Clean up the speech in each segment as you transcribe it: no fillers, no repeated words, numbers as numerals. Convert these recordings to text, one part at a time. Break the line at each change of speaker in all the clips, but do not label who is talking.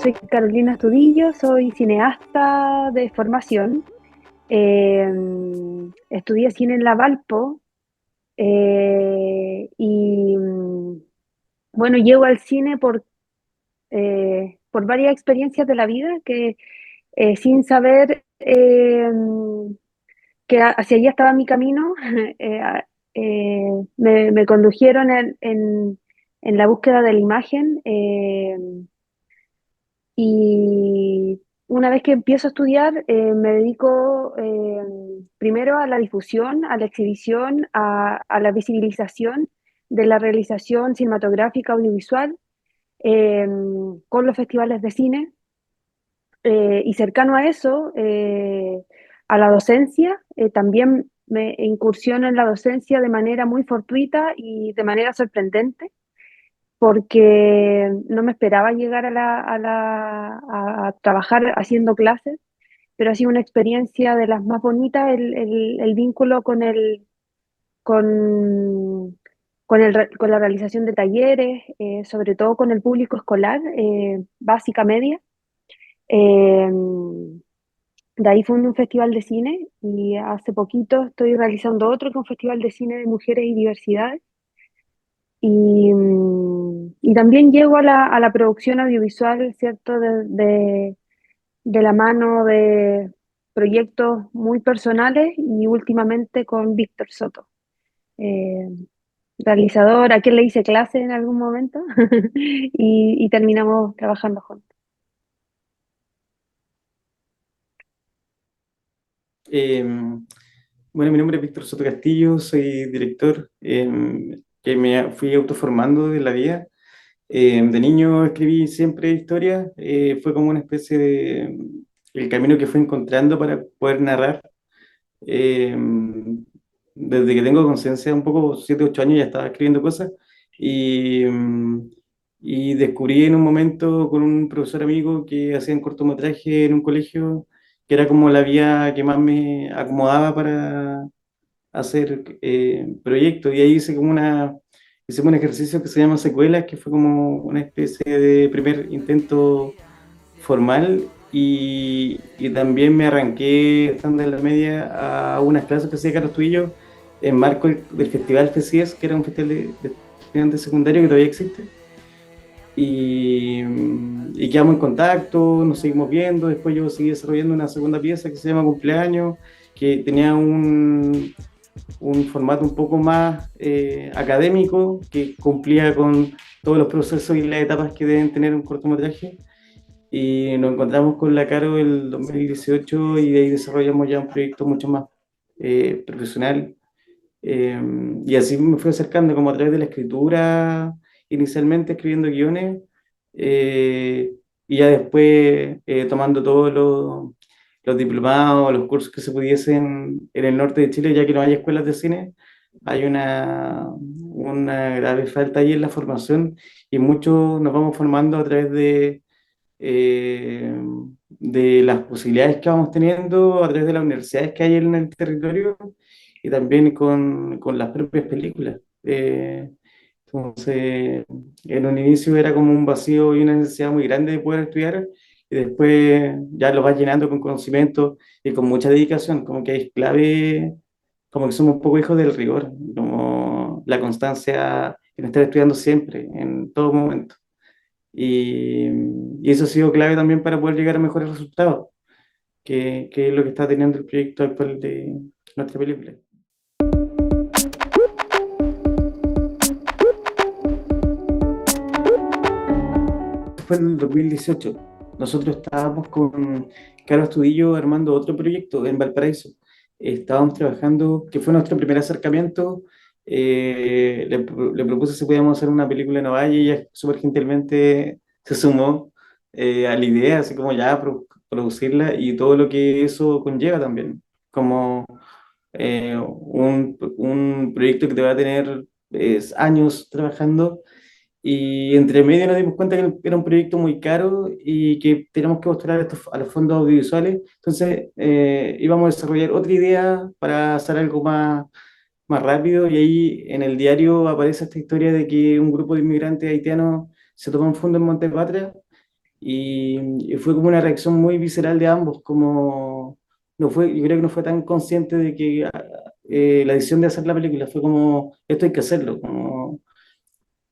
soy Carolina Astudillo, soy cineasta de formación. Eh, Estudié cine en la Valpo y bueno, llego al cine por varias experiencias de la vida que sin saber que hacia allá estaba mi camino, me condujeron en la búsqueda de la imagen. Y una vez que empiezo a estudiar, me dedico primero a la difusión, a la exhibición, a la visibilización de la realización cinematográfica audiovisual eh, con los festivales de cine y cercano a eso, a la docencia. También me incursiono en la docencia de manera muy fortuita y de manera sorprendente porque no me esperaba llegar a trabajar haciendo clases, pero ha sido una experiencia de las más bonitas el vínculo con, con la realización de talleres, sobre todo con el público escolar, básica, media. Eh, de ahí fue un festival de cine y hace poquito estoy realizando otro que es un festival de cine de mujeres y diversidad. Y también llego a la producción audiovisual, ¿cierto? De la mano de proyectos muy personales y últimamente con Víctor Soto, eh, realizador, a quien le hice clase en algún momento y terminamos trabajando juntos.
Eh, bueno, mi nombre es Víctor Soto Castillo, soy director que me fui autoformando de la vida. De niño escribí siempre historias, fue como una especie de el camino que fui encontrando para poder narrar. Eh, Desde que tengo conciencia, un poco 7 8 años ya estaba escribiendo cosas y, y descubrí en un momento con un profesor amigo que hacían cortometraje en un colegio, que era como la vía que más me acomodaba para hacer proyectos. Y ahí hicimos un ejercicio que se llama secuelas, que fue como una especie de primer intento formal. Y también me arranqué, estando en la media, a unas clases que hacía Carlos Tuillo en marco del Festival FESIES, que era un festival de estudiantes secundarios que todavía existe. Y quedamos en contacto, nos seguimos viendo. Después yo seguí desarrollando una segunda pieza que se llama Cumpleaños, que tenía un formato un poco más académico, que cumplía con todos los procesos y las etapas que deben tener un cortometraje. Y nos encontramos con la Caro el 2018 y de ahí desarrollamos ya un proyecto mucho más profesional. Eh, y así me fui acercando como a través de la escritura, inicialmente escribiendo guiones, eh, y ya después tomando todos los diplomados, los cursos que se pudiesen en el norte de Chile, ya que no hay escuelas de cine. Hay una grave falta ahí en la formación y muchos nos vamos formando a través eh, de las posibilidades que vamos teniendo a través de las universidades que hay en el territorio y también con las propias películas. Entonces, en un inicio era como un vacío y una necesidad muy grande de poder estudiar, y después ya lo vas llenando con conocimiento y con mucha dedicación, como que es clave, como que somos un poco hijos del rigor, como la constancia en estar estudiando siempre, en todo momento. Y, y eso ha sido clave también para poder llegar a mejores resultados, que es lo que está teniendo el proyecto actual de nuestra película. Fue en el 2018. Nosotros estábamos con Carlos Tudillo armando otro proyecto en Valparaíso. Estábamos trabajando, que fue nuestro primer acercamiento. Le propuse si podíamos hacer una película en Ovalle y ella súper gentilmente se sumó a la idea, así como ya producirla y todo lo que eso conlleva también. Como un proyecto que te va a tener años trabajando, y entre medio nos dimos cuenta que era un proyecto muy caro y que teníamos que mostrar esto a los fondos audiovisuales. Entonces íbamos a desarrollar otra idea para hacer algo más rápido, y ahí en el diario aparece esta historia de que un grupo de inmigrantes haitianos se toma un fondo en Montepatria y fue como una reacción muy visceral de ambos, como no fue, yo creo que no fue tan consciente de que la decisión de hacer la película fue como, esto hay que hacerlo, como,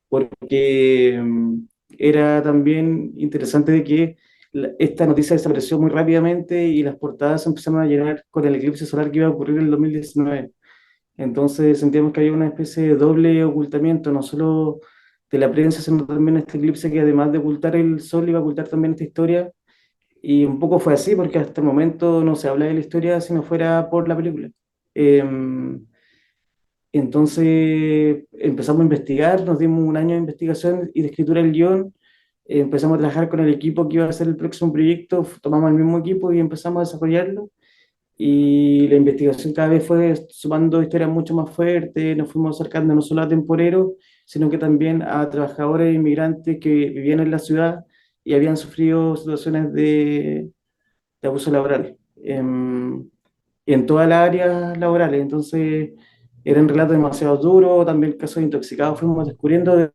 porque era también interesante de que esta noticia desapareció muy rápidamente y las portadas se empezaron a llenar con el eclipse solar que iba a ocurrir en el 2019. Entonces sentíamos que había una especie de doble ocultamiento, no solo de la prensa, sino también este eclipse que además de ocultar el sol, iba a ocultar también esta historia. Y un poco fue así, porque hasta el momento no se habla de la historia si no fuera por la película. Eh, entonces empezamos a investigar, nos dimos un año de investigación y de escritura del guión. Empezamos a trabajar con el equipo que iba a hacer el próximo proyecto, tomamos el mismo equipo y empezamos a desarrollarlo. Y la investigación cada vez fue sumando historias mucho más fuertes, nos fuimos acercando no solo a temporeros, sino que también a trabajadores inmigrantes que vivían en la ciudad y habían sufrido situaciones de abuso laboral en todas las áreas laborales. Entonces, eran relatos demasiado duros, también casos de intoxicados, fuimos descubriendo de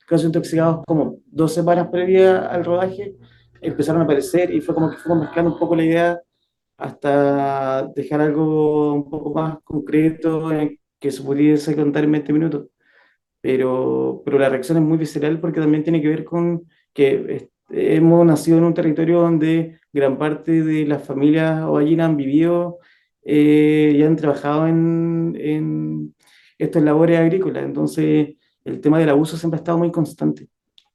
casos de intoxicados como 2 semanas previas al rodaje, empezaron a aparecer y fue como que fuimos mezclando un poco la idea hasta dejar algo un poco más concreto que se pudiese contar en 20 minutos. Pero la reacción es muy visceral porque también tiene que ver con que hemos nacido en un territorio donde gran parte de las familias ovallinas han vivido y han trabajado en estas labores agrícolas. Entonces, el tema del abuso siempre ha estado muy constante.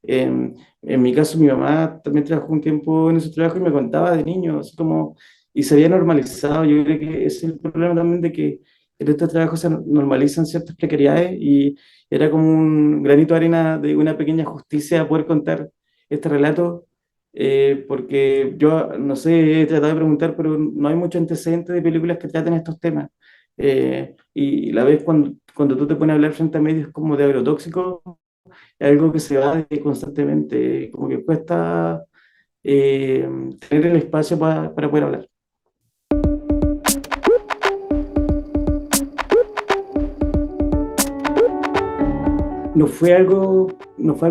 En mi caso, mi mamá también trabajó un tiempo en ese trabajo y me contaba de niño, así como, y se había normalizado. Yo creo que ese es el problema también de que en estos trabajos se normalizan ciertas precariedades y era como un granito de arena de una pequeña justicia poder contar este relato, porque yo, no sé, he tratado de preguntar, pero no hay mucho antecedente de películas que traten estos temas. Y la vez cuando tú te pones a hablar frente a medios como de agrotóxicos, es algo que se va constantemente, como que cuesta eh, tener el espacio para poder hablar. No fue algo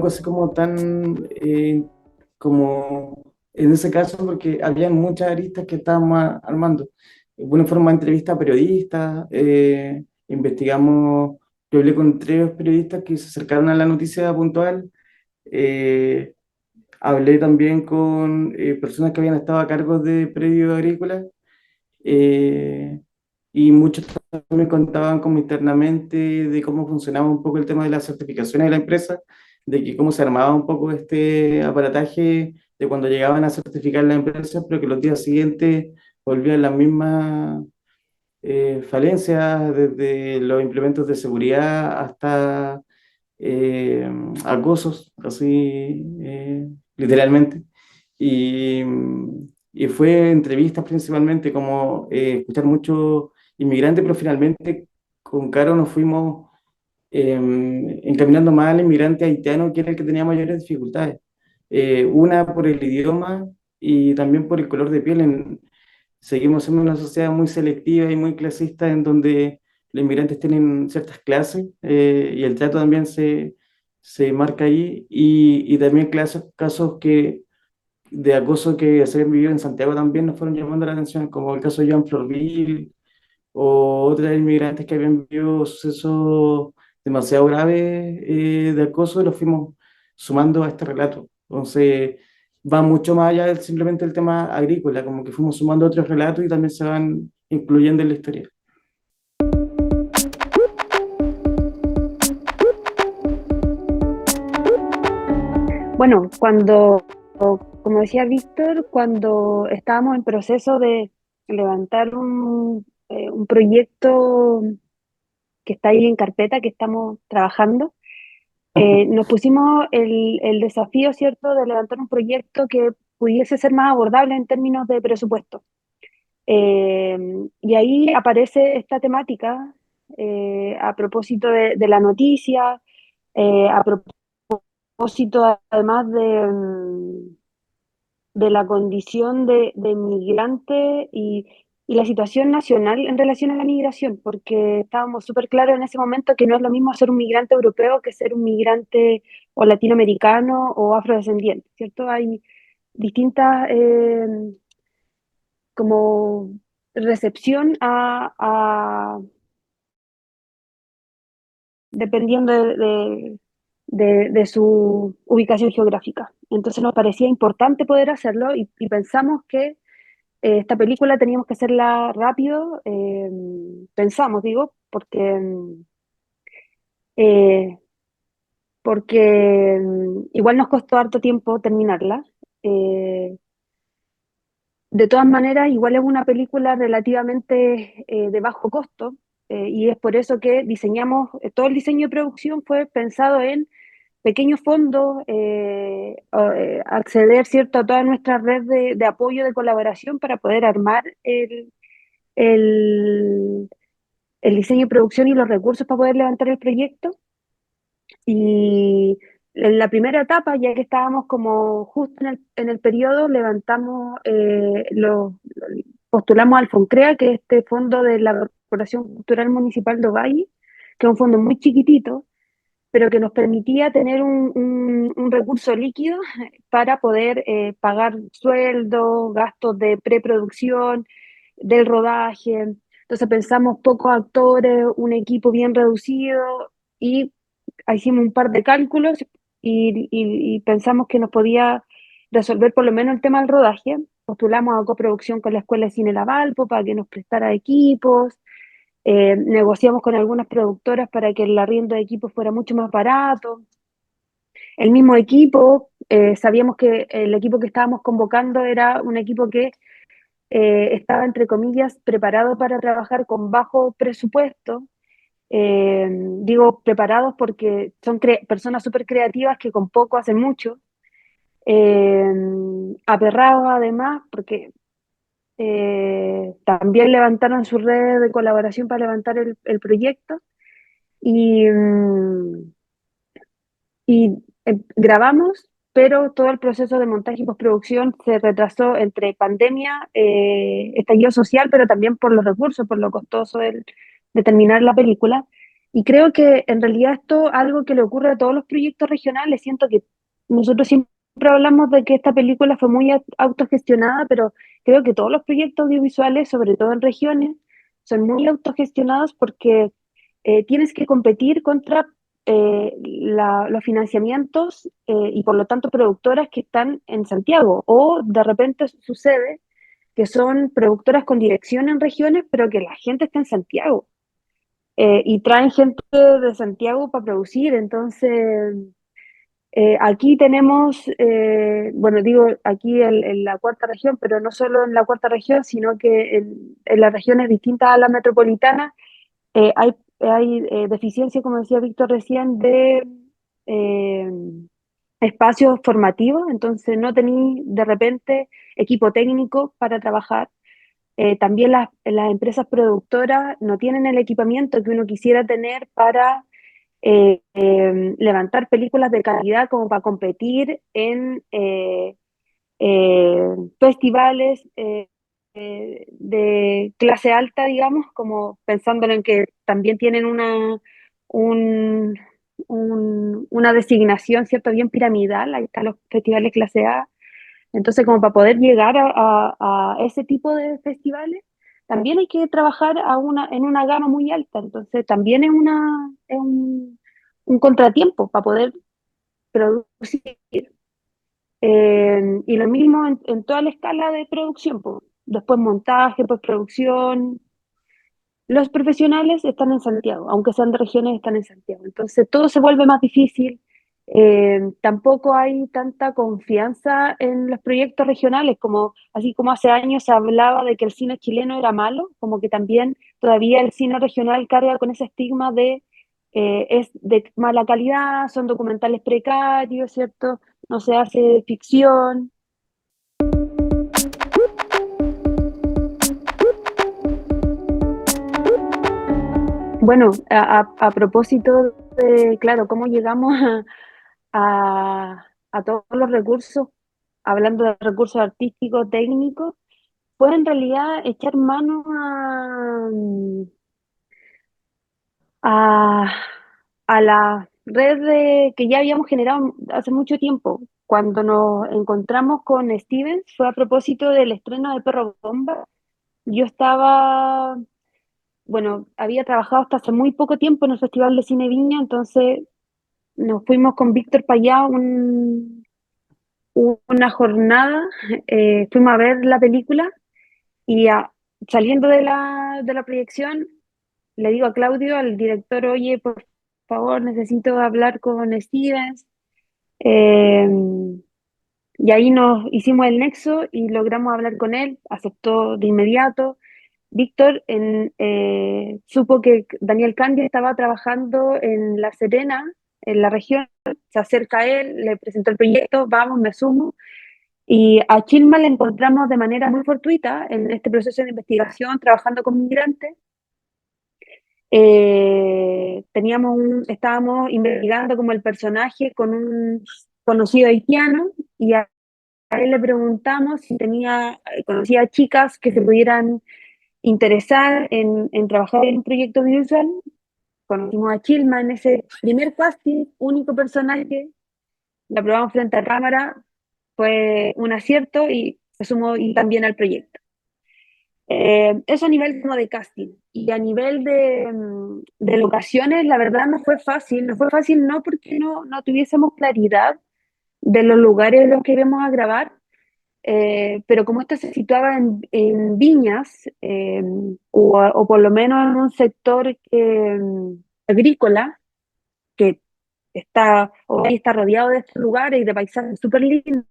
así como tan como en ese caso, porque había muchas aristas que estábamos armando. Bueno, fueron más entrevistas a periodistas, investigamos, yo hablé con 3 periodistas que se acercaron a la noticia puntual, eh, hablé también con personas que habían estado a cargo de predios agrícolas, eh, y muchos me contaban como internamente de cómo funcionaba un poco el tema de las certificaciones de la empresa, de que cómo se armaba un poco este aparataje de cuando llegaban a certificar la empresa, pero que los días siguientes volvían las mismas falencias, desde los implementos de seguridad hasta eh, acosos, así literalmente. Y, y fue entrevistas principalmente, como escuchar muchos inmigrantes, pero finalmente con Caro nos fuimos encaminando más al inmigrante haitiano, que era el que tenía mayores dificultades. Una por el idioma y también por el color de piel. Seguimos siendo una sociedad muy selectiva y muy clasista en donde los inmigrantes tienen ciertas clases y el trato también se marca ahí y también casos de acoso que se han vivido en Santiago también nos fueron llamando la atención, como el caso de Joan Florville o otras inmigrantes que habían vivido sucesos demasiado graves de acoso y los fuimos sumando a este relato. Entonces, va mucho más allá de simplemente el tema agrícola, como que fuimos sumando otros relatos y también se van incluyendo en la historia.
Bueno, como decía Víctor, cuando estábamos en proceso de levantar un proyecto que está ahí en carpeta, que estamos trabajando, nos pusimos el desafío, ¿cierto?, de levantar un proyecto que pudiese ser más abordable en términos de presupuesto. Eh, y ahí aparece esta temática a propósito de la noticia, a propósito además de la condición de migrante y y la situación nacional en relación a la migración, porque estábamos súper claros en ese momento que no es lo mismo ser un migrante europeo que ser un migrante o latinoamericano o afrodescendiente, ¿cierto? Hay distintas como recepción dependiendo de su ubicación geográfica. Entonces nos parecía importante poder hacerlo y pensamos que esta película teníamos que hacerla rápido, pensamos, digo, eh, porque igual nos costó harto tiempo terminarla. Eh, de todas maneras, igual es una película relativamente de bajo costo, y es por eso que diseñamos, todo el diseño de producción fue pensado en pequeños fondos, acceder, ¿cierto?, a toda nuestra red de apoyo, de colaboración para poder armar el, el diseño y producción y los recursos para poder levantar el proyecto. Y en la primera etapa, ya que estábamos como justo en el periodo, levantamos, postulamos al FONCREA, que es este fondo de la Corporación Cultural Municipal de Ovalle, que es un fondo muy chiquitito, pero que nos permitía tener un recurso líquido para poder pagar sueldos, gastos de preproducción, del rodaje. Entonces pensamos pocos actores, un equipo bien reducido y hicimos un par de cálculos y pensamos que nos podía resolver por lo menos el tema del rodaje. Postulamos a coproducción con la Escuela de Cine La Valpo para que nos prestara equipos. Negociamos con algunas productoras para que el arriendo de equipos fuera mucho más barato. El mismo equipo, sabíamos que el equipo que estábamos convocando era un equipo que estaba, entre comillas, preparado para trabajar con bajo presupuesto. Digo preparados porque son personas súper creativas que con poco hacen mucho. Eh, Aperrados además, porque también levantaron su red de colaboración para levantar el proyecto. Y, grabamos, pero todo el proceso de montaje y postproducción se retrasó entre pandemia, estallido social, pero también por los recursos, por lo costoso de terminar la película. Y creo que en realidad esto es algo que le ocurre a todos los proyectos regionales. Siento que nosotros siempre hablamos de que esta película fue muy autogestionada, pero creo que todos los proyectos audiovisuales, sobre todo en regiones, son muy autogestionados porque tienes que competir contra los financiamientos y por lo tanto productoras que están en Santiago. O de repente sucede que son productoras con dirección en regiones, pero que la gente está en Santiago. Y traen gente de Santiago para producir. Entonces, aquí tenemos, bueno, digo aquí en la cuarta región, pero no solo en la cuarta región, sino que en las regiones distintas a la metropolitana hay deficiencia, como decía Víctor recién, de eh, espacios formativos, entonces no tenéis de repente equipo técnico para trabajar. También las empresas productoras no tienen el equipamiento que uno quisiera tener para levantar películas de calidad como para competir en festivales de clase alta, digamos, como pensándolo en que también tienen un, una designación, ¿cierto?, bien piramidal. Ahí están los festivales clase A. Entonces, como para poder llegar a ese tipo de festivales, también hay que trabajar en una gama muy alta. Entonces, también es un contratiempo para poder producir. Y lo mismo en toda la escala de producción, po. Después montaje, postproducción. Los profesionales están en Santiago, aunque sean de regiones, están en Santiago. Entonces todo se vuelve más difícil. Tampoco hay tanta confianza en los proyectos regionales, como así como hace años se hablaba de que el cine chileno era malo, como que también todavía el cine regional carga con ese estigma de es de mala calidad, son documentales precarios, ¿cierto? No se hace ficción. Bueno, a propósito de, claro, cómo llegamos a todos los recursos, hablando de recursos artísticos, técnicos, después en realidad echar mano a, a la red que ya habíamos generado hace mucho tiempo. Cuando nos encontramos con Steven, fue a propósito del estreno de Perro Bomba. Yo estaba, bueno, había trabajado hasta hace muy poco tiempo en el Festival de Cine Viña, entonces nos fuimos con Víctor para allá una jornada, fuimos a ver la película y saliendo de la proyección, le digo a Claudio, al director, oye, por favor, necesito hablar con Stevens. Eh, y ahí nos hicimos el nexo y logramos hablar con él, aceptó de inmediato. Víctor supo que Daniel Candia estaba trabajando en La Serena, en la región, se acerca a él, le presentó el proyecto, vamos, me sumo. Y a Chilma la encontramos de manera muy fortuita en este proceso de investigación, trabajando con migrantes. Estábamos investigando como el personaje con un conocido haitiano y a él le preguntamos si conocía chicas que se pudieran interesar en trabajar en un proyecto audiovisual. Conocimos a Chilma en ese primer casting, único personaje, la probamos frente a cámara, fue un acierto y se sumó y también al proyecto. Eso a nivel como de casting. Y a nivel de locaciones, la verdad no fue fácil. No fue fácil no porque no tuviésemos claridad de los lugares en los que íbamos a grabar, pero como esto se situaba en Viñas, o por lo menos en un sector agrícola, que hoy está rodeado de estos lugares y de paisajes súper lindos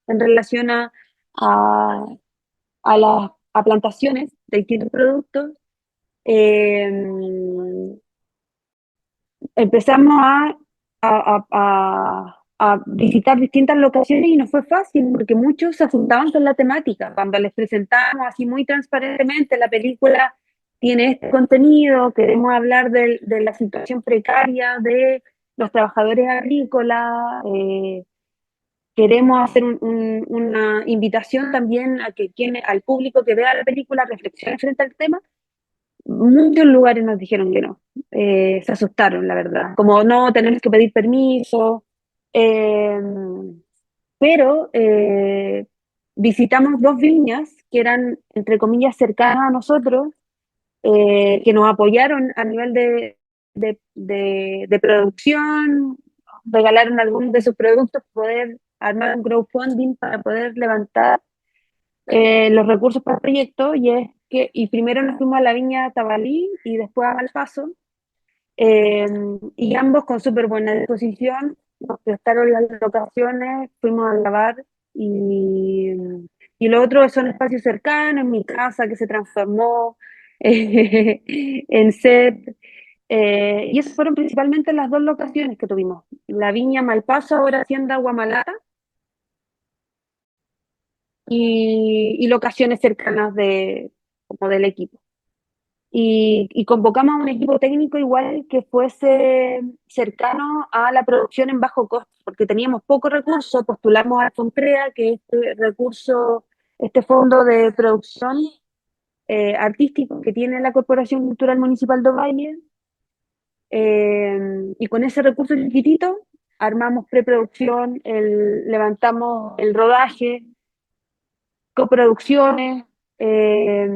en relación a, a plantaciones de distintos productos, eh, empezamos a visitar distintas locaciones y no fue fácil porque muchos se asustaban con la temática. Cuando les presentamos así muy transparentemente la película tiene este contenido, queremos hablar de la situación precaria de los trabajadores agrícolas, queremos hacer una invitación también a al público que vea la película reflexione frente al tema. Muchos lugares nos dijeron que no, se asustaron, la verdad, como no, tenemos que pedir permiso, eh, pero visitamos dos viñas que eran, entre comillas, cercanas a nosotros, que nos apoyaron a nivel de producción, regalaron algunos de sus productos, poder armar un crowdfunding para poder levantar los recursos para el proyecto, y primero nos fuimos a la viña Tabalí y después a Malpaso, y ambos con súper buena disposición, nos prestaron las locaciones, fuimos a grabar, y, y lo otro son espacios cercanos, en mi casa que se transformó en set, y esas fueron principalmente las dos locaciones que tuvimos, la viña Malpaso, ahora Hacienda Guamalata, y locaciones cercanas como del equipo. Y convocamos a un equipo técnico igual que fuese cercano a la producción en bajo costo, porque teníamos pocos recursos, postulamos a FONCREA, que es este recurso, este fondo de producción artístico que tiene la Corporación Cultural Municipal de Ovalle, y con ese recurso chiquitito armamos preproducción, levantamos el rodaje, coproducciones, eh,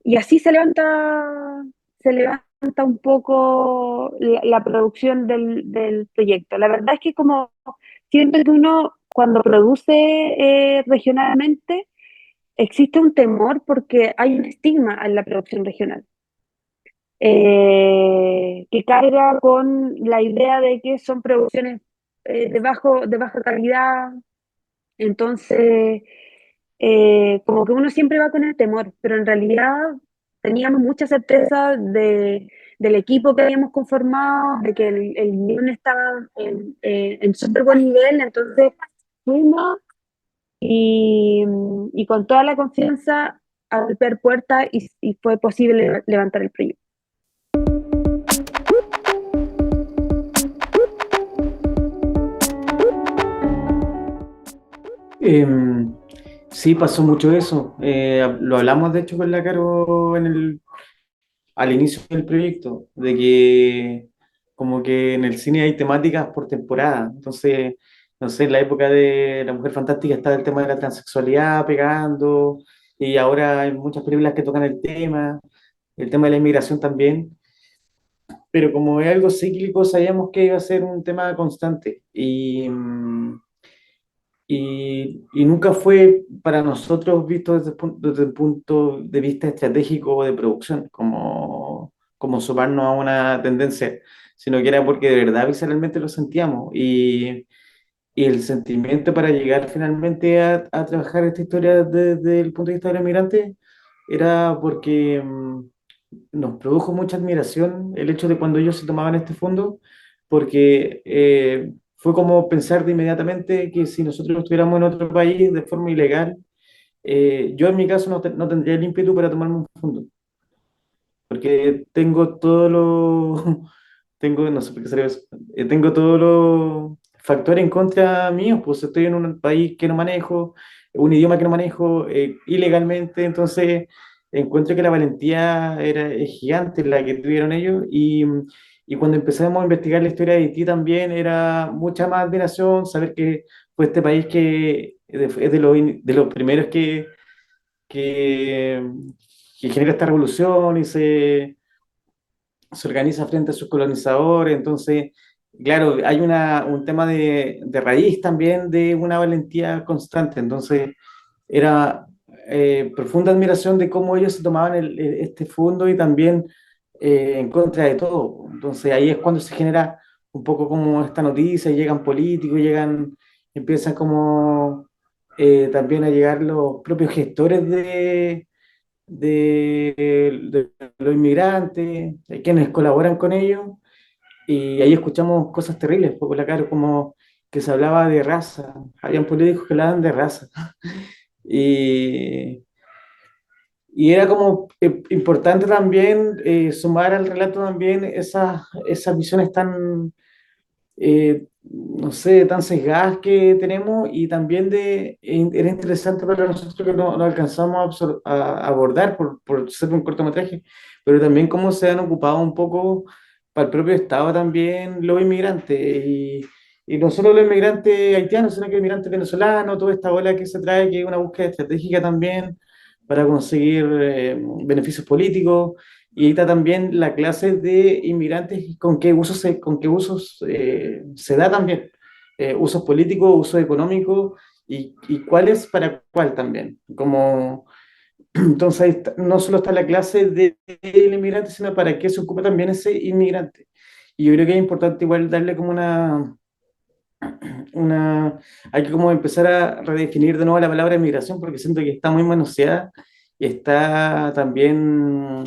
y así se levanta un poco la producción del proyecto. La verdad es que como siento que uno cuando produce regionalmente, existe un temor porque hay un estigma en la producción regional, que carga con la idea de que son producciones de baja calidad, entonces como que uno siempre va con el temor, pero en realidad teníamos mucha certeza del equipo que habíamos conformado, de que el guión estaba en súper buen nivel, entonces fuimos y, y con toda la confianza a golpear puertas y fue posible levantar el proyecto.
Em, Sí, pasó mucho eso. Lo hablamos de hecho con la Caro al inicio del proyecto, de que como que en el cine hay temáticas por temporada. Entonces, no sé, en la época de La Mujer Fantástica estaba el tema de la transexualidad pegando, y ahora hay muchas películas que tocan el tema de la inmigración también, pero como es algo cíclico, sabíamos que iba a ser un tema constante. Y nunca fue para nosotros visto desde el punto de vista estratégico o de producción, como sumarnos a una tendencia, sino que era porque de verdad visceralmente lo sentíamos. Y el sentimiento para llegar finalmente a trabajar esta historia desde el punto de vista de los migrantes era porque nos produjo mucha admiración el hecho de cuando ellos se tomaban este fondo, porque fue como pensar de inmediatamente que si nosotros estuviéramos en otro país de forma ilegal, yo en mi caso no tendría el ímpetu para tomarme un fondo, porque tengo todo lo, tengo, no sé por qué salió eso, tengo todos los factores en contra míos, pues estoy en un país que no manejo, un idioma que no manejo, ilegalmente, entonces encuentro que la valentía es gigante la que tuvieron ellos y cuando empezamos a investigar la historia de Haití también era mucha más admiración, saber que fue este país que es de los primeros que, que genera esta revolución y se organiza frente a sus colonizadores. Entonces, claro, hay un tema de raíz también de una valentía constante. Entonces, era profunda admiración de cómo ellos se tomaban este fondo y también en contra de todo. Entonces, ahí es cuando se genera un poco como esta noticia, y llegan políticos, empiezan como también a llegar los propios gestores de los inmigrantes, hay quienes colaboran con ellos, y ahí escuchamos cosas terribles, porque la cara como que se hablaba de raza, habían políticos que hablaban de raza, y, y era como importante también sumar al relato también esas visiones tan no sé, tan sesgadas que tenemos y también era interesante para nosotros que no alcanzamos a abordar por ser un cortometraje, pero también cómo se han ocupado un poco para el propio Estado también los inmigrantes y no solo los inmigrantes haitianos, sino que inmigrantes venezolanos, toda esta ola que se trae, que es una búsqueda estratégica también para conseguir beneficios políticos. Y ahí está también la clase de inmigrantes y con qué usos se da también. Usos políticos, usos económicos y cuáles para cuál también. Entonces no solo está la clase del inmigrante, sino para qué se ocupa también ese inmigrante. Y yo creo que es importante igual darle como una, hay que como empezar a redefinir de nuevo la palabra inmigración porque siento que está muy manoseada y está también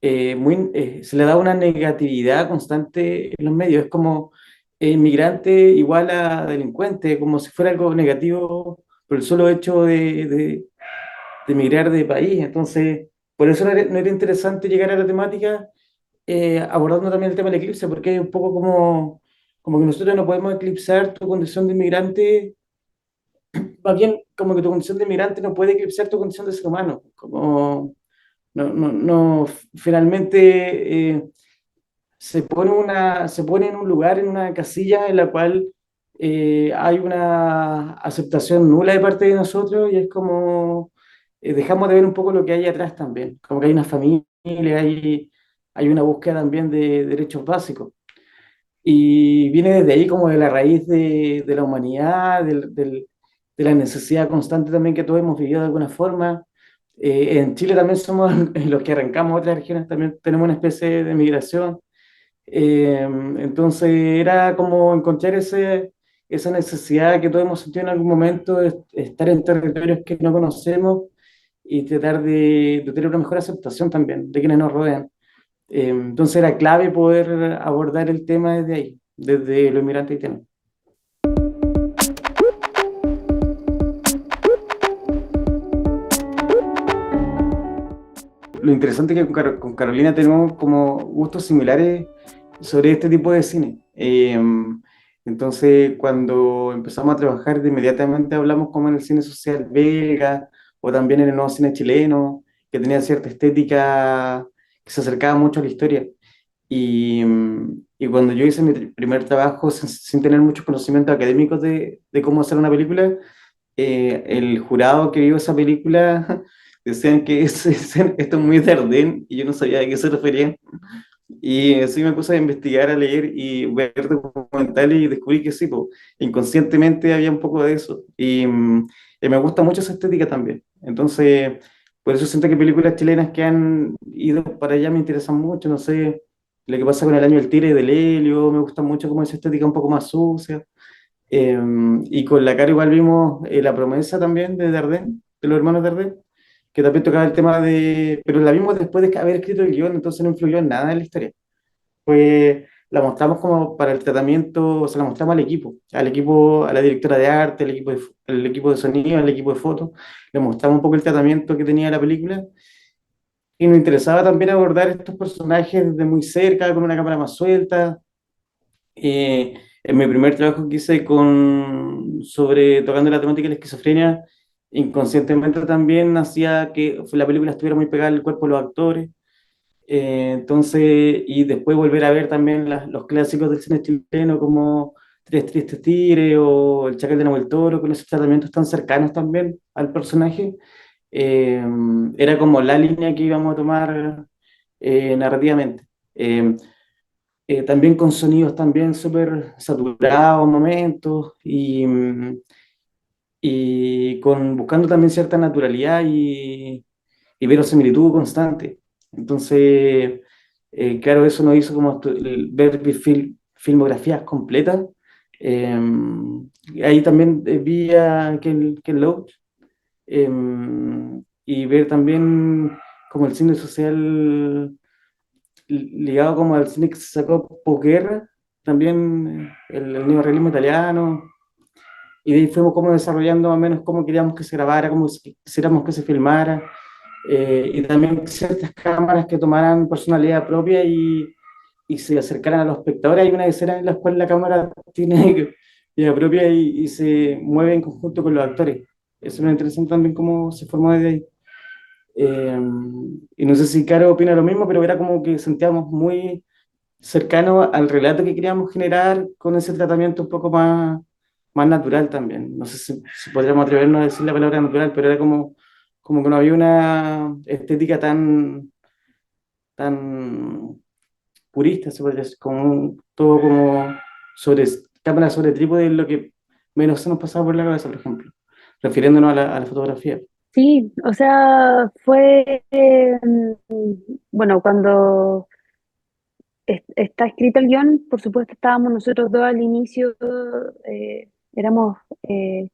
se le da una negatividad constante en los medios. Es como inmigrante igual a delincuente, como si fuera algo negativo por el solo hecho de emigrar de país. Entonces, por eso no era interesante llegar a la temática abordando también el tema del eclipse, porque es un poco como que nosotros no podemos eclipsar tu condición de inmigrante, más bien como que tu condición de inmigrante no puede eclipsar tu condición de ser humano. Como no, finalmente se pone en un lugar, en una casilla en la cual hay una aceptación nula de parte de nosotros y es como dejamos de ver un poco lo que hay atrás también, como que hay una familia, hay una búsqueda también de derechos básicos. Y viene desde ahí como de la raíz de la humanidad, de la necesidad constante también que todos hemos vivido de alguna forma. En Chile también somos los que arrancamos a otras regiones, también tenemos una especie de migración. Entonces era como encontrar esa necesidad que todos hemos sentido en algún momento de estar en territorios que no conocemos y tratar de tener una mejor aceptación también de quienes nos rodean. Entonces era clave poder abordar el tema desde ahí, desde los inmigrantes haitianos. Lo interesante es que con Carolina tenemos como gustos similares sobre este tipo de cine. Entonces, cuando empezamos a trabajar, de inmediatamente hablamos como en el cine social belga o también en el nuevo cine chileno, que tenía cierta estética que se acercaba mucho a la historia. Y cuando yo hice mi primer trabajo sin tener muchos conocimientos académicos de cómo hacer una película, el jurado que vio esa película decían que esto es muy Dardenne y yo no sabía a qué se referían. Y así me puse a investigar, a leer y ver documentales y descubrí que sí, po, inconscientemente había un poco de eso. Y me gusta mucho esa estética también. Entonces, por eso siento que películas chilenas que han ido para allá me interesan mucho. No sé, lo que pasa con El Año del Tigre del Helio, me gusta mucho como esa estética un poco más sucia. Eh, y con la cara igual vimos La Promesa también de Dardenne, de los hermanos Dardenne, que también tocaba el tema de... Pero la vimos después de haber escrito el guión, entonces no influyó en nada en la historia. Pues la mostramos como para el tratamiento, o sea, la mostramos al equipo, a la directora de arte, al equipo de sonido, al equipo de fotos, le mostramos un poco el tratamiento que tenía la película y nos interesaba también abordar estos personajes desde muy cerca, con una cámara más suelta. En mi primer trabajo que hice tocando la temática de la esquizofrenia, inconscientemente también hacía que la película estuviera muy pegada al cuerpo de los actores. Entonces, y después volver a ver también los clásicos del cine chileno como Tres Tristes Tigres o El Chacal de Nahuel Toro, con esos tratamientos tan cercanos también al personaje, eh, era como la línea que íbamos a tomar narrativamente. Eh, También con sonidos también súper saturados momentos y buscando también cierta naturalidad y verosimilitud constante. Entonces, claro, eso nos hizo como ver filmografías completas. Eh, Ahí también vi a Ken Loach eh, y ver también como el cine social ligado como al cine que se sacó posguerra, también el neorrealismo italiano, y de ahí fuimos como desarrollando más o menos cómo queríamos que se grabara, cómo quisiéramos que se filmara, y también ciertas cámaras que tomaran personalidad propia y se acercaran a los espectadores. Hay una escena en la cual la cámara tiene vida propia y se mueve en conjunto con los actores. Eso me interesa también cómo se formó desde ahí. Eh, y no sé si Caro opina lo mismo, pero era como que sentíamos muy cercano al relato que queríamos generar con ese tratamiento un poco más natural también. No sé si podríamos atrevernos a decir la palabra natural, pero era como que no había una estética tan purista, se podría decir, como todo como sobre cámara sobre trípode, lo que menos se nos pasaba por la cabeza, por ejemplo, refiriéndonos a la fotografía.
Sí, o sea, bueno, cuando está escrito el guión, por supuesto estábamos nosotros dos al inicio, eh, éramos, eh,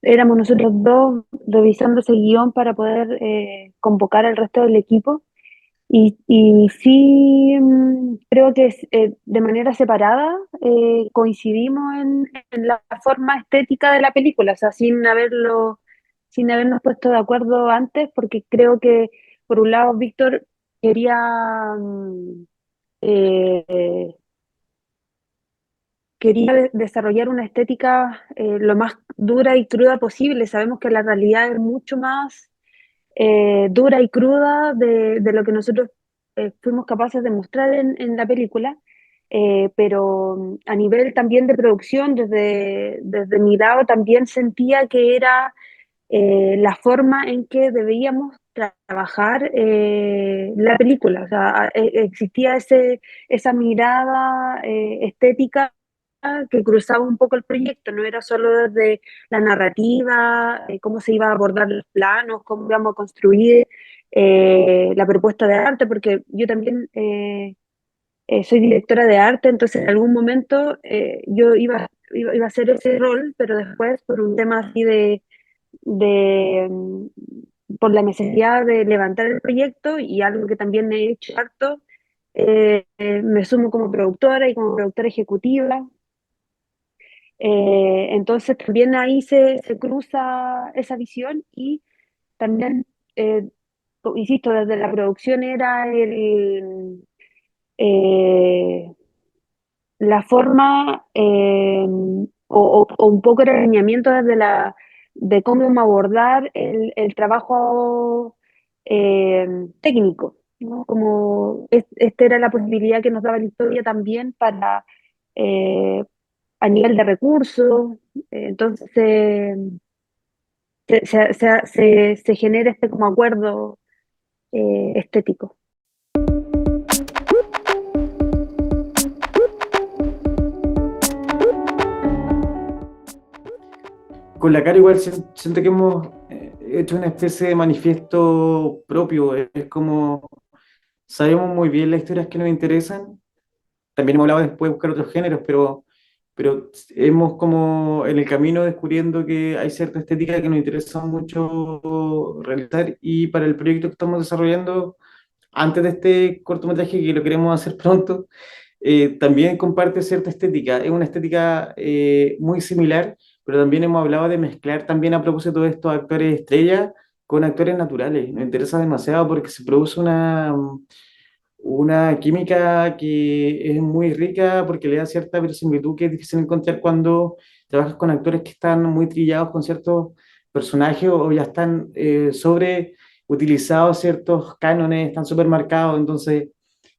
éramos nosotros dos revisando ese guión para poder convocar al resto del equipo. Y sí, creo que de manera separada coincidimos en la forma estética de la película, o sea, sin habernos puesto de acuerdo antes, porque creo que por un lado Víctor quería eh, desarrollar una estética lo más dura y cruda posible. Sabemos que la realidad es mucho más dura y cruda de lo que nosotros fuimos capaces de mostrar en la película, pero a nivel también de producción, desde mi lado también sentía que era la forma en que debíamos trabajar la película. O sea, existía esa mirada estética que cruzaba un poco el proyecto, no era solo desde la narrativa, cómo se iba a abordar los planos, cómo íbamos a construir la propuesta de arte, porque yo también soy directora de arte, entonces en algún momento yo iba a hacer ese rol, pero después por un tema así por la necesidad de levantar el proyecto y algo que también he hecho harto, me sumo como productora y como productora ejecutiva. Entonces también ahí se cruza esa visión y también, eh, insisto, desde la producción era eh, la forma o un poco el alineamiento de cómo abordar el trabajo técnico, ¿no? Como esta era la posibilidad que nos daba la historia también para eh, a nivel de recursos, entonces se genera este como acuerdo estético.
Con la cara igual siento que hemos hecho una especie de manifiesto propio. Es como sabemos muy bien las historias que nos interesan. También hemos hablado después de buscar otros géneros, pero hemos como en el camino descubriendo que hay cierta estética que nos interesa mucho realizar y para el proyecto que estamos desarrollando antes de este cortometraje que lo queremos hacer pronto, también comparte cierta estética. Es una estética muy similar, pero también hemos hablado de mezclar también a propósito de estos actores estrella con actores naturales. Me interesa demasiado porque se produce una química que es muy rica porque le da cierta verosimilitud que es difícil encontrar cuando trabajas con actores que están muy trillados con ciertos personajes o ya están sobre utilizados ciertos cánones, están súper marcados, entonces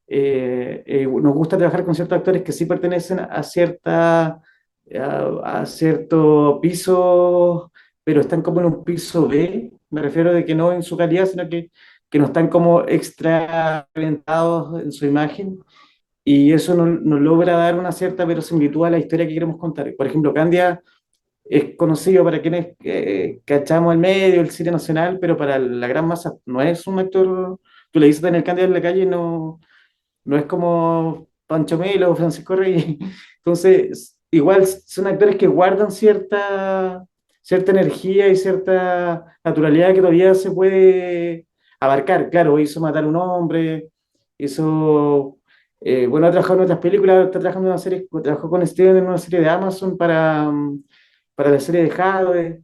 nos gusta trabajar con ciertos actores que sí pertenecen a a cierto piso, pero están como en un piso B, me refiero de que no en su calidad, sino que no están como extra reventados en su imagen, y eso nos logra dar una cierta verosimilitud a la historia que queremos contar. Por ejemplo, Candia es conocido para quienes cachamos el medio, el cine nacional, pero para la gran masa no es un actor. Tú le dices en el Candia en la calle, no es como Pancho Melo o Francisco Reyes. Entonces, igual son actores que guardan cierta energía y cierta naturalidad que todavía se puede abarcar. Claro, hizo Matar a un hombre, hizo, bueno, ha trabajado en otras películas, está trabajando en una serie, trabajó con Steven en una serie de Amazon para la serie de Jadwe.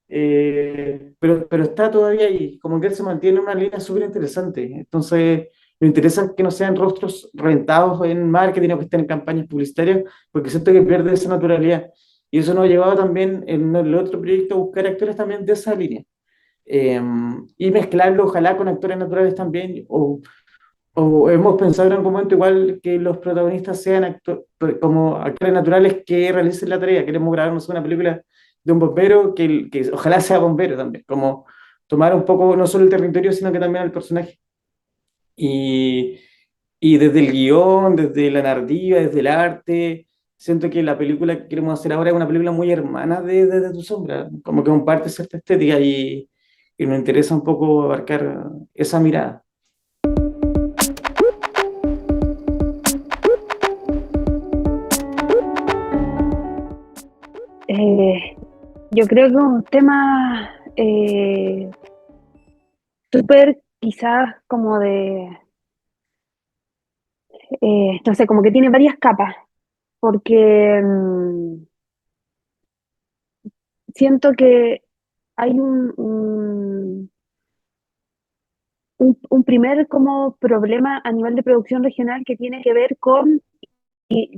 Pero está todavía ahí, como que él se mantiene en una línea súper interesante. Entonces, me interesa que no sean rostros rentados en marketing o que estén en campañas publicitarias, porque siento que pierde esa naturalidad. Y eso nos ha llevado también en el otro proyecto a buscar actores también de esa línea. Eh, y mezclarlo, ojalá, con actores naturales también, o hemos pensado en algún momento igual que los protagonistas sean como actores naturales que realicen la tarea. Queremos grabar no sé, una película de un bombero que ojalá sea bombero también, como tomar un poco no solo el territorio, sino que también el personaje. Y, y desde el guión, desde la narrativa, desde el arte, siento que la película que queremos hacer ahora es una película muy hermana de Tu Sombra, como que comparte cierta estética y nos interesa un poco abarcar esa mirada.
Eh, yo creo que un tema súper quizás como no sé, como que tiene varias capas, porque siento que hay un primer como problema a nivel de producción regional que tiene que ver con, y,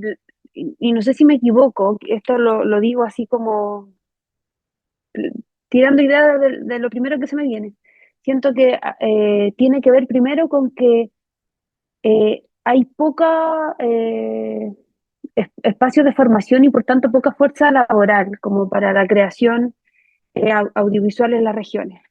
y no sé si me equivoco, esto lo digo así como tirando ideas de lo primero que se me viene. Siento que tiene que ver primero con que hay poca espacio de formación y por tanto poca fuerza laboral como para la creación audiovisual en las regiones.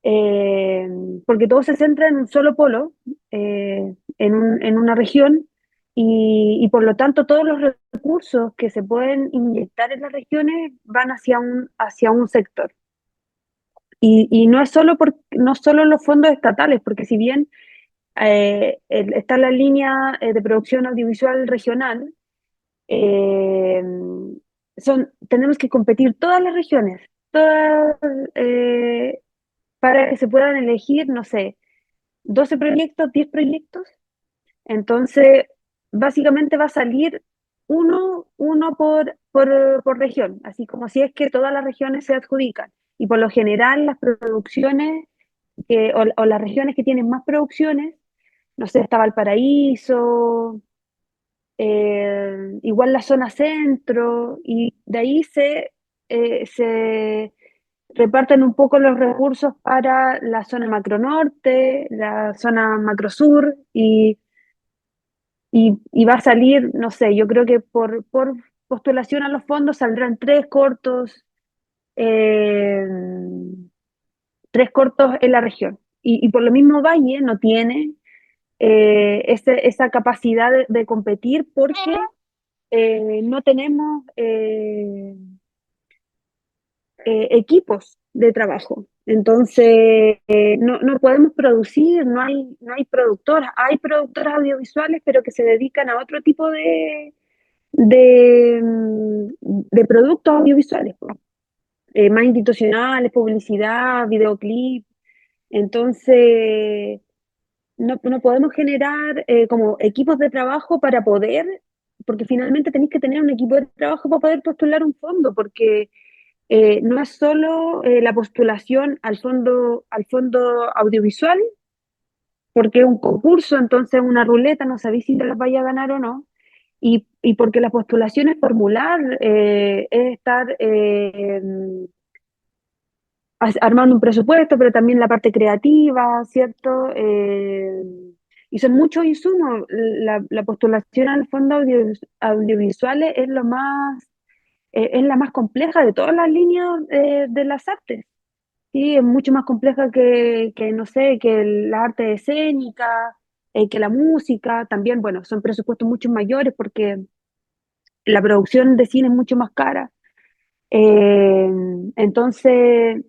Eh, Porque todo se centra en un solo polo, en una región, y por lo tanto todos los recursos que se pueden inyectar en las regiones van hacia un sector. Y no es no solo los fondos estatales, porque si bien está la línea de producción audiovisual regional, eh, tenemos que competir todas las regiones, todas, eh, para que se puedan elegir, no sé, 12 proyectos, 10 proyectos. Entonces, básicamente va a salir uno por región, así como si es que todas las regiones se adjudican. Y por lo general, las producciones o las regiones que tienen más producciones, no sé, está Valparaíso, igual la zona centro, y de ahí se reparten un poco los recursos para la zona macro norte, la zona macro sur, y va a salir, no sé, yo creo que por postulación a los fondos saldrán eh, tres cortos en la región. Y por lo mismo Valle no tiene esa capacidad de competir porque no tenemos equipos de trabajo. Entonces, no podemos producir, no hay productoras. Hay productoras audiovisuales, pero que se dedican a otro tipo de productos audiovisuales, pues. Más institucionales, publicidad, videoclip. Entonces, no podemos generar como equipos de trabajo para poder, porque finalmente tenéis que tener un equipo de trabajo para poder postular un fondo, porque no es solo la postulación al fondo audiovisual, porque es un concurso, entonces una ruleta, no sabéis si te las vaya a ganar o no, y porque la postulación es formular, es estar armando un presupuesto, pero también la parte creativa, ¿cierto? Y son muchos insumos. La postulación al fondo audiovisuales es la más compleja de todas las líneas de las artes. Sí, es mucho más compleja que no sé, que la arte escénica, que la música. También, bueno, son presupuestos mucho mayores porque la producción de cine es mucho más cara. Eh, entonces,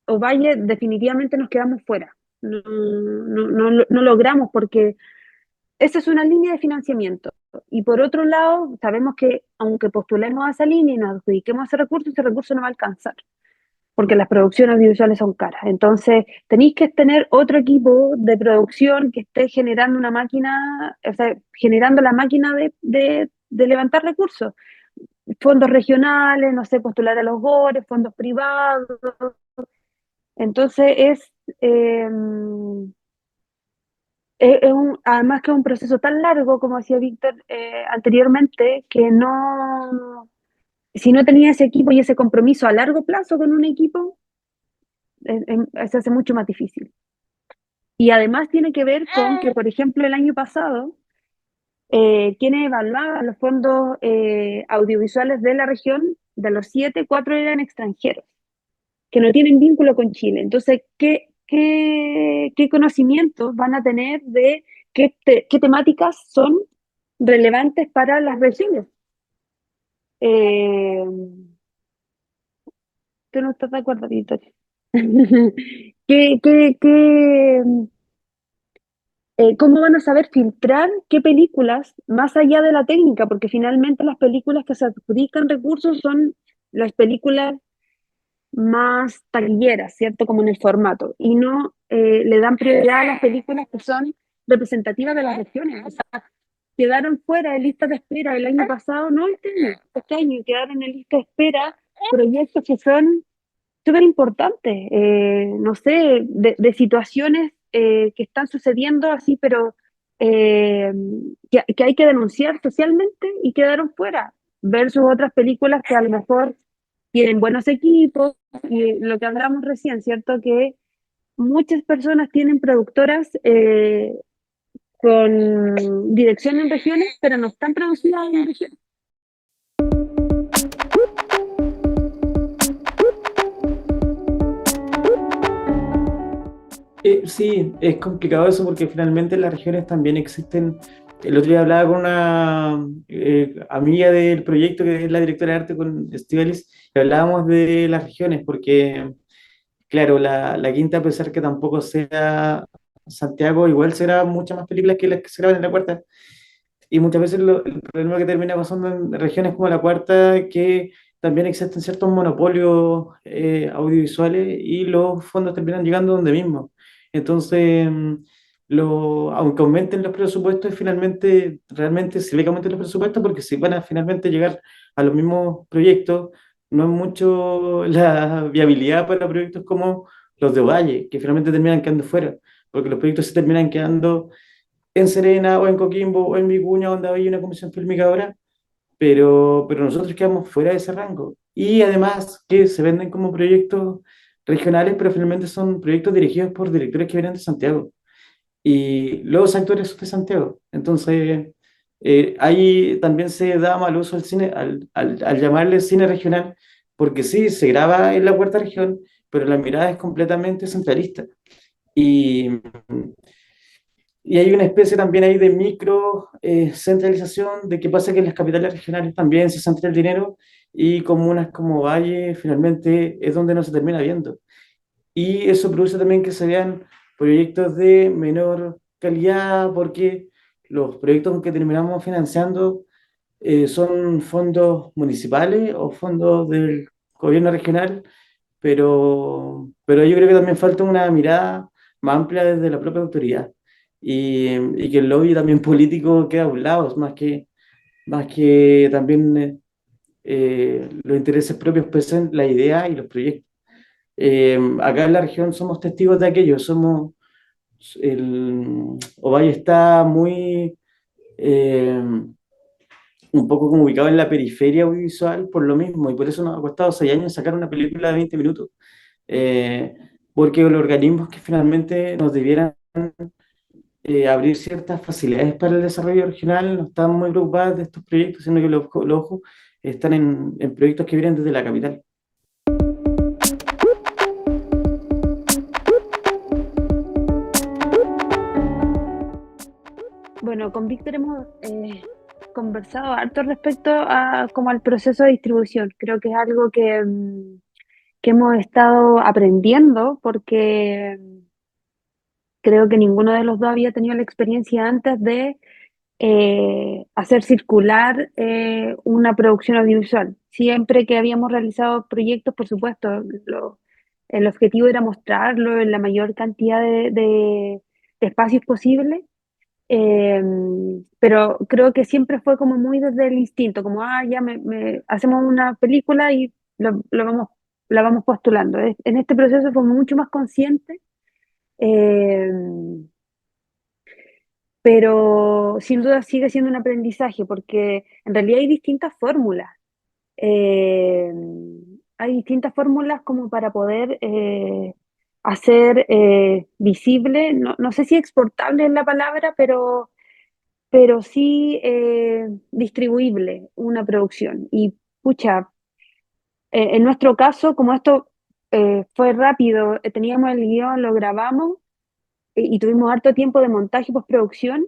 Ovalle definitivamente nos quedamos fuera. No logramos porque esa es una línea de financiamiento. Y por otro lado, sabemos que aunque postulemos a esa línea y nos adjudiquemos ese recurso no va a alcanzar, porque las producciones audiovisuales son caras. Entonces, tenéis que tener otro equipo de producción que esté generando una máquina, o sea, generando la máquina de levantar recursos. Fondos regionales, no sé, postular a los BORES, fondos privados. Entonces, eh, además que es un proceso tan largo, como decía Víctor anteriormente, que si no tenía ese equipo y ese compromiso a largo plazo con un equipo, se hace mucho más difícil. Y además tiene que ver con que, por ejemplo, el año pasado, quienes evaluaban los fondos audiovisuales de la región, de los 7, 4 eran extranjeros, que no tienen vínculo con Chile. Entonces, ¿qué conocimientos van a tener de qué temáticas son relevantes para las regiones? Eh, ¿Tú no estás de acuerdo, Victoria? ¿Qué, qué, qué, ¿Cómo van a saber filtrar qué películas, más allá de la técnica? Porque finalmente las películas que se adjudican recursos son las películas más taquilleras, ¿cierto? Como en el formato, y no le dan prioridad a las películas que son representativas de las regiones. O sea, quedaron fuera de lista de espera el año pasado, no este año quedaron en lista de espera proyectos que son súper importante, no sé, de situaciones que están sucediendo así, pero eh, que hay que denunciar socialmente y quedaron fuera, versus otras películas que a lo mejor tienen buenos equipos, y lo que hablamos recién, ¿cierto? Que muchas personas tienen productoras con dirección en regiones, pero no están producidas en regiones.
Sí, es complicado eso porque finalmente en las regiones también existen. El otro día hablaba con una amiga del proyecto que es la directora de arte con Estíbaliz y hablábamos de las regiones porque, claro, la quinta, a pesar que tampoco sea Santiago, igual será muchas más películas que las que se graban en la cuarta. Y muchas veces el problema que termina pasando en regiones como la cuarta, que también existen ciertos monopolios audiovisuales y los fondos terminan llegando donde mismo. Entonces, aunque aumenten los presupuestos, finalmente, realmente se ve que aumenten los presupuestos porque si van a finalmente llegar a los mismos proyectos, no es mucho la viabilidad para proyectos como los de Ovalle, que finalmente terminan quedando fuera, porque los proyectos se terminan quedando en Serena o en Coquimbo o en Vicuña, donde hay una comisión fílmica ahora, pero nosotros quedamos fuera de ese rango. Y además que se venden como proyectos regionales, pero finalmente son proyectos dirigidos por directores que vienen de Santiago. Y los actores son de Santiago. Entonces, ahí también se da mal uso al cine, al llamarle cine regional, porque sí, se graba en la cuarta región, pero la mirada es completamente centralista. Y, y hay una especie también ahí de micro centralización de qué pasa que en las capitales regionales también se centra el dinero y comunas como Valle finalmente es donde no se termina viendo. Y eso produce también que se vean proyectos de menor calidad porque los proyectos que terminamos financiando son fondos municipales o fondos del gobierno regional, pero yo creo que también falta una mirada más amplia desde la propia autoridad y que el lobby también político queda a un lado, más que también los intereses propios pesen la idea y los proyectos. Acá en la región somos testigos de aquello, Ovalle está muy, eh, un poco como ubicado en la periferia audiovisual por lo mismo, y por eso nos ha costado 6 años sacar una película de 20 minutos, eh, porque los organismos que finalmente nos debieran abrir ciertas facilidades para el desarrollo regional no están muy preocupados de estos proyectos, sino que los ojos están en proyectos que vienen desde la capital.
Bueno, con Víctor hemos conversado harto respecto a como al proceso de distribución. Creo que es algo que hemos estado aprendiendo porque creo que ninguno de los dos había tenido la experiencia antes de hacer circular una producción audiovisual. Siempre que habíamos realizado proyectos, por supuesto, el objetivo era mostrarlo en la mayor cantidad de espacios posible, eh, pero creo que siempre fue como muy desde el instinto, como, ya hacemos una película y lo vamos, la vamos postulando. En este proceso fue mucho más consciente. eh, pero sin duda sigue siendo un aprendizaje porque en realidad hay distintas fórmulas. Eh, Hay distintas fórmulas como para poder hacer visible, no sé si exportable es la palabra, pero sí distribuible una producción. Y pucha, en nuestro caso, como esto fue rápido, teníamos el guión, lo grabamos y tuvimos harto tiempo de montaje y postproducción.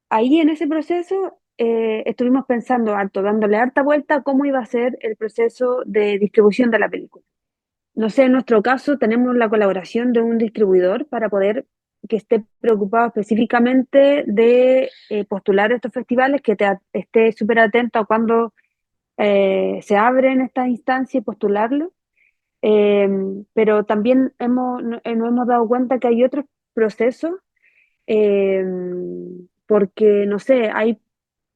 Ahí en ese proceso estuvimos pensando harto, dándole harta vuelta a cómo iba a ser el proceso de distribución de la película. No sé, en nuestro caso tenemos la colaboración de un distribuidor para poder que esté preocupado específicamente de postular estos festivales, que esté súper atento a cuando se abren estas instancias y postularlo. Eh, pero también nos hemos dado cuenta que hay otros procesos eh, porque, no sé, hay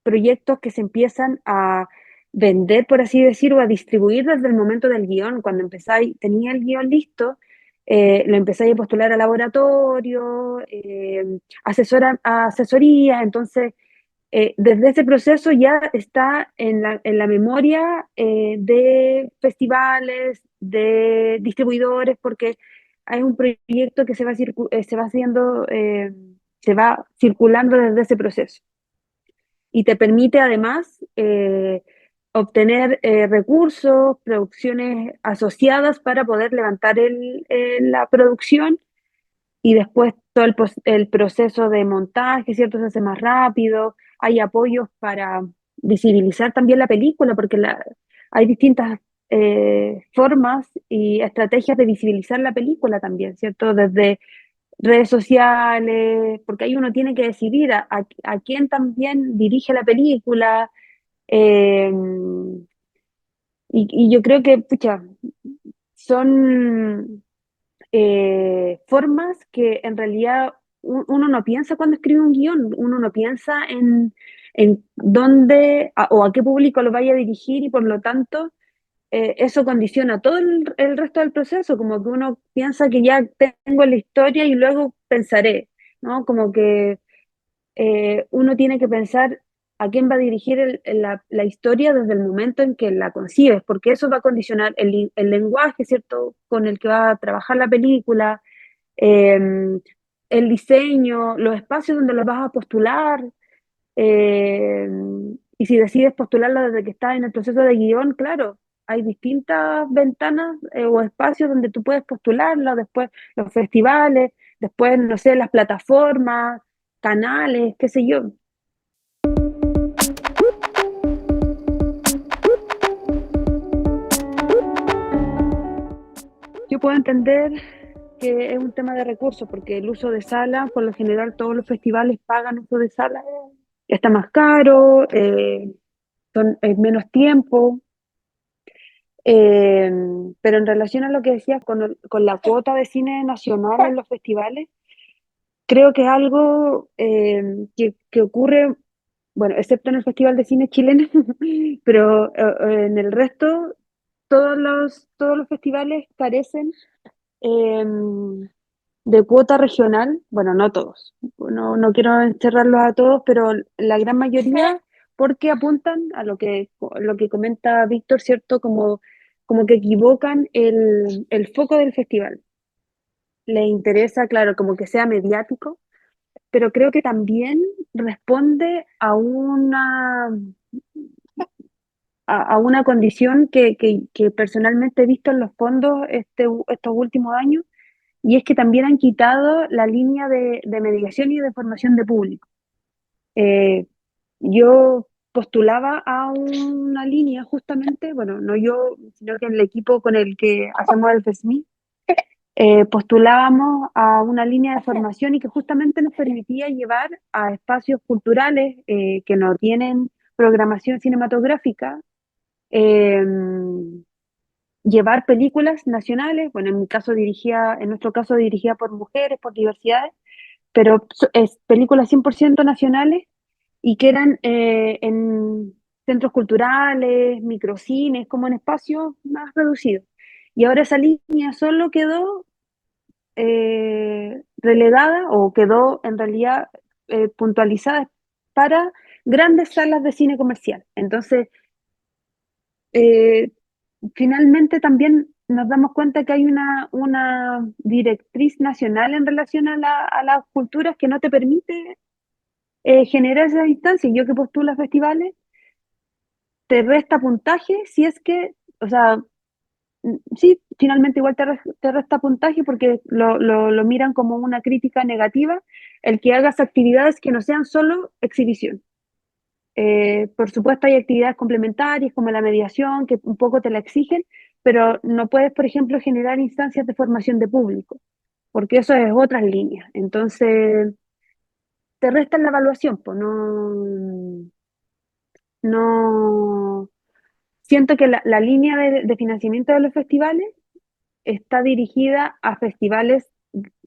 proyectos que se empiezan a vender, por así decir, o a distribuir desde el momento del guión. Cuando empezáis, tenía el guión listo, lo empezáis a postular a laboratorio, a asesoría, entonces desde ese proceso ya está en la memoria de festivales, de distribuidores, porque hay un proyecto que se va haciendo, se va circulando desde ese proceso y te permite además obtener recursos, producciones asociadas para poder levantar la producción y después todo el proceso de montaje, ¿cierto? Se hace más rápido, hay apoyos para visibilizar también la película, porque hay distintas formas y estrategias de visibilizar la película también, ¿cierto? Desde redes sociales, porque ahí uno tiene que decidir a quién también dirige la película. eh, y yo creo que, pucha, son formas que en realidad uno no piensa cuando escribe un guión, uno no piensa en dónde o a qué público lo vaya a dirigir y por lo tanto eso condiciona todo el resto del proceso, como que uno piensa que ya tengo la historia y luego pensaré, ¿no? Como que uno tiene que pensar a quién va a dirigir la historia desde el momento en que la concibes, porque eso va a condicionar el lenguaje, ¿cierto?, con el que va a trabajar la película, eh, el diseño, los espacios donde los vas a postular, eh, y si decides postularla desde que estás en el proceso de guión, claro, hay distintas ventanas o espacios donde tú puedes postularla, después los festivales, después, no sé, las plataformas, canales, qué sé yo. Yo puedo entender que es un tema de recursos, porque el uso de sala, por lo general todos los festivales pagan uso de sala, está más caro, es menos tiempo. Eh, pero en relación a lo que decías con la cuota de cine nacional en los festivales, creo que es algo que ocurre, bueno, excepto en el Festival de Cine chileno, pero en el resto todos los festivales carecen eh, de cuota regional, bueno, no todos, no quiero encerrarlos a todos, pero la gran mayoría, porque apuntan a lo que comenta Víctor, ¿cierto? Como que equivocan el foco del festival. Les interesa, claro, como que sea mediático, pero creo que también responde a una condición que personalmente he visto en los fondos estos últimos años, y es que también han quitado la línea de mediación y de formación de público. Eh, yo postulaba a una línea justamente, bueno, no yo, sino que el equipo con el que hacemos el FESMI, postulábamos a una línea de formación y que justamente nos permitía llevar a espacios culturales que no tienen programación cinematográfica, eh, llevar películas nacionales, bueno, en nuestro caso dirigida por mujeres, por diversidades, pero es películas 100% nacionales y que eran en centros culturales, microcines, como en espacios más reducidos. Y ahora esa línea solo quedó relegada o quedó en realidad puntualizada para grandes salas de cine comercial. Entonces, eh, finalmente también nos damos cuenta que hay una directriz nacional en relación a las culturas que no te permite generar esas instancias. Yo que postulo a festivales, te resta puntaje si es que, o sea, sí, finalmente igual te resta puntaje porque lo miran como una crítica negativa el que hagas actividades que no sean solo exhibición. Por supuesto hay actividades complementarias como la mediación que un poco te la exigen, pero no puedes, por ejemplo, generar instancias de formación de público, porque eso es otras líneas. Entonces, te restan la evaluación, pues no, siento que la línea de financiamiento de los festivales está dirigida a festivales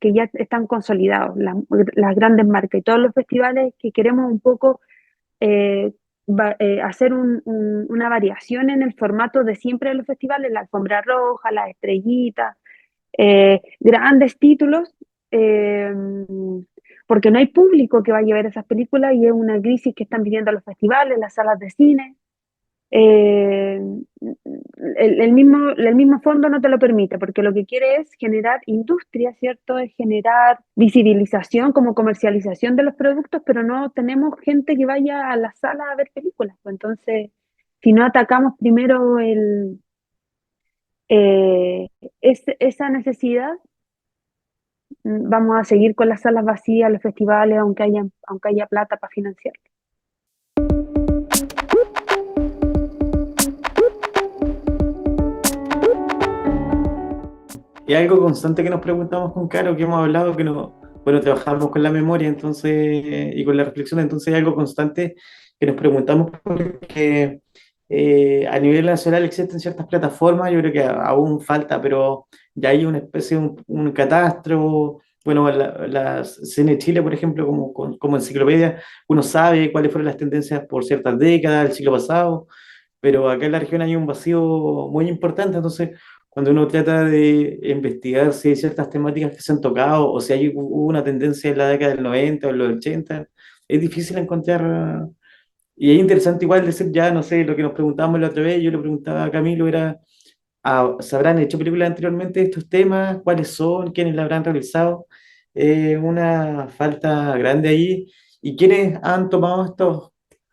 que ya están consolidados, las grandes marcas y todos los festivales que queremos un poco eh, hacer una variación en el formato de siempre de los festivales, la alfombra roja, las estrellitas, grandes títulos, eh, porque no hay público que vaya a ver esas películas y es una crisis que están viviendo los festivales, las salas de cine. eh, el mismo fondo no te lo permite, porque lo que quiere es generar industria, ¿cierto? Es generar visibilización como comercialización de los productos, pero no tenemos gente que vaya a la sala a ver películas. Pues entonces, si no atacamos primero eh, esa necesidad, vamos a seguir con las salas vacías, los festivales, aunque haya plata para financiar.
Y algo constante que nos preguntamos con Caro, que hemos hablado, que no, bueno, trabajamos con la memoria entonces y con la reflexión, entonces hay algo constante que nos preguntamos porque a nivel nacional existen ciertas plataformas, yo creo que aún falta, pero ya hay una especie, un catastro, bueno, Cine Chile, por ejemplo, como enciclopedia, uno sabe cuáles fueron las tendencias por ciertas décadas, el siglo pasado, pero acá en la región hay un vacío muy importante, entonces cuando uno trata de investigar si hay ciertas temáticas que se han tocado o si hubo una tendencia en la década del 90 o en los 80, es difícil encontrar Y es interesante igual decir ya, no sé, lo que nos preguntábamos la otra vez, yo le preguntaba a Camilo, era, ¿se habrán hecho películas anteriormente de estos temas? ¿Cuáles son? ¿Quiénes la habrán realizado? Una falta grande ahí. ¿Y quiénes han tomado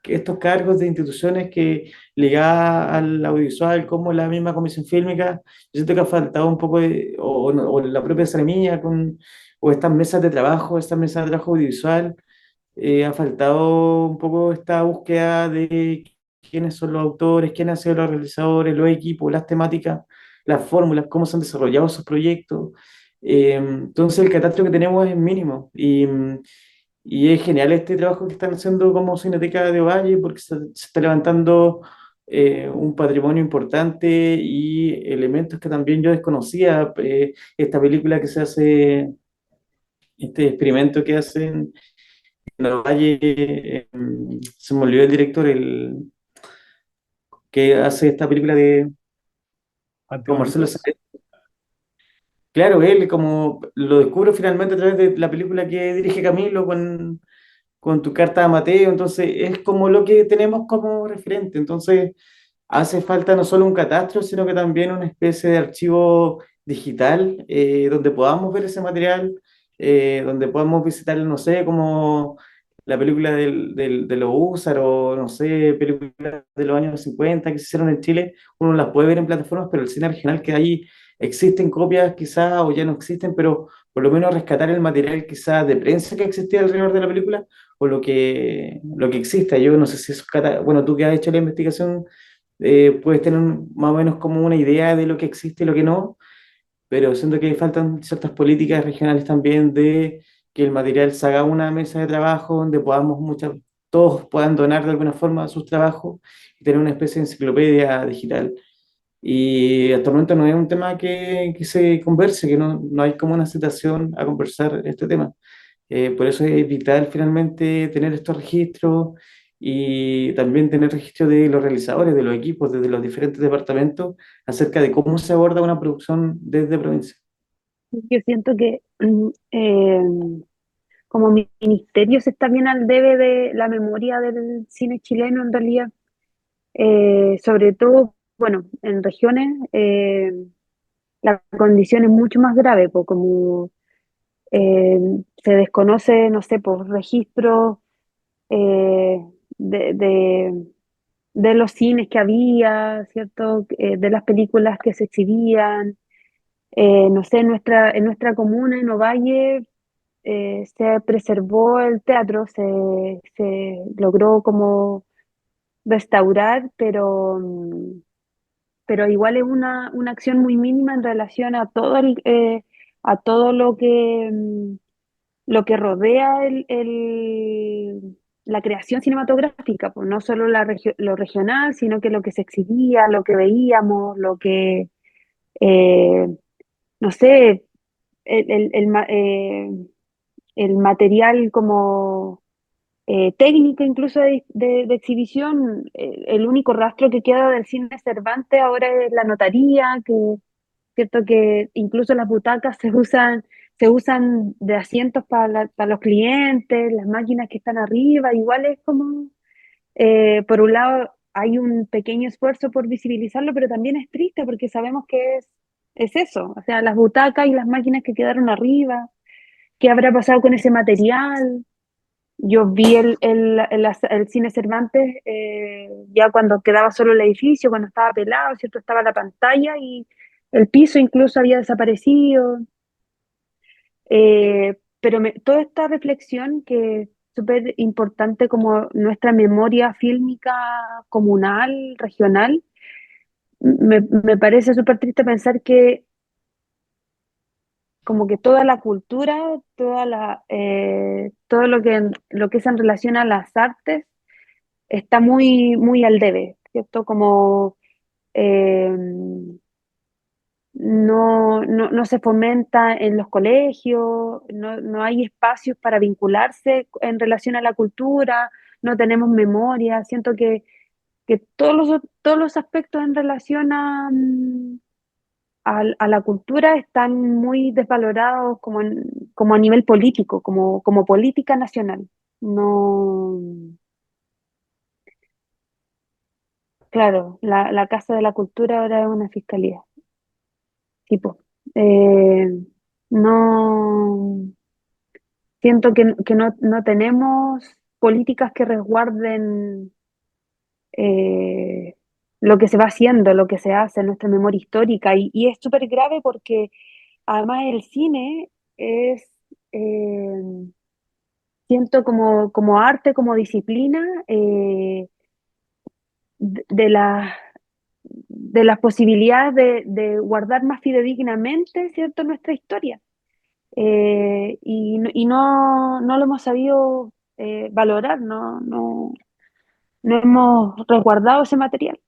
estos cargos de instituciones que ligadas al audiovisual, como la misma Comisión Fílmica? Yo siento que ha faltado un poco o la propia Ceremía, o estas mesas de trabajo, estas mesas de trabajo audiovisual. Ha faltado un poco esta búsqueda de quiénes son los autores, quiénes han sido los realizadores, los equipos, las temáticas, las fórmulas, cómo se han desarrollado esos proyectos. Entonces el catastro que tenemos es mínimo y es genial este trabajo que están haciendo como Cineteca de Ovalle porque se está levantando un patrimonio importante y elementos que también yo desconocía. Esta película que se hace, este experimento que hacen Valle, se me olvidó el director, el que hace esta película con Marcelo
Antibánicos.
Saavedra. Claro, él como lo descubro finalmente a través de la película que dirige Camilo con tu carta a Mateo, entonces es como lo que tenemos como referente, entonces hace falta no solo un catastro, sino que también una especie de archivo digital donde podamos ver ese material, donde podamos visitar, no sé, como la película de los Húsar o, no sé, películas de los años 50 que se hicieron en Chile, uno las puede ver en plataformas, pero el cine regional que ahí existen copias quizás o ya no existen, pero por lo menos rescatar el material quizás de prensa que existía alrededor de la película o lo que exista. Yo no sé si eso, bueno, tú que has hecho la investigación puedes tener más o menos como una idea de lo que existe y lo que no, pero siento que faltan ciertas políticas regionales también de que el material se haga una mesa de trabajo donde todos puedan donar de alguna forma sus trabajos y tener una especie de enciclopedia digital. Y hasta el momento no es un tema que se converse, que no hay como una citación a conversar este tema. Por eso es vital finalmente tener estos registros y también tener registro de los realizadores, de los equipos, desde los diferentes departamentos, acerca de cómo se aborda una producción desde provincia.
Yo siento que como ministerio se está bien al debe de la memoria del cine chileno en realidad. Sobre todo, bueno, en regiones la condición es mucho más grave, pues como eh, se desconoce, no sé, por registros eh, de, de, de los cines que había, ¿cierto? De las películas que se exhibían. No sé, en nuestra comuna, en Ovalle, se preservó el teatro, se logró como restaurar, pero igual es una acción muy mínima en relación a a todo lo que rodea la creación cinematográfica, pues no solo lo regional, sino que lo que se exhibía, lo que veíamos, eh, no sé, el material como técnico incluso de exhibición. El único rastro que queda del cine Cervantes ahora es la notaría, que cierto que incluso las butacas se usan de asientos para los clientes, las máquinas que están arriba, igual es como, por un lado, hay un pequeño esfuerzo por visibilizarlo, pero también es triste porque sabemos que es eso, o sea, las butacas y las máquinas que quedaron arriba, qué habrá pasado con ese material. Yo vi el cine Cervantes ya cuando quedaba solo el edificio, cuando estaba pelado, ¿cierto? Estaba la pantalla y el piso incluso había desaparecido. Pero toda esta reflexión que es súper importante como nuestra memoria fílmica comunal, regional, me parece súper triste pensar que como que toda la cultura, todo lo que es en relación a las artes, está muy al debe, ¿cierto? Como eh, no se fomenta en los colegios, no hay espacios para vincularse en relación a la cultura, no tenemos memoria. Siento que todos los aspectos en relación a la cultura están muy desvalorados como a nivel político, como política nacional. No, claro, la Casa de la Cultura ahora es una fiscalía, tipo. Eh, no, siento que no tenemos políticas que resguarden eh, lo que se va haciendo, lo que se hace, nuestra memoria histórica. Y es súper grave porque además el cine es, eh, siento como arte, como disciplina, de de las posibilidades de guardar más fidedignamente, ¿cierto?, nuestra historia. Y no lo hemos sabido valorar, no hemos resguardado ese material.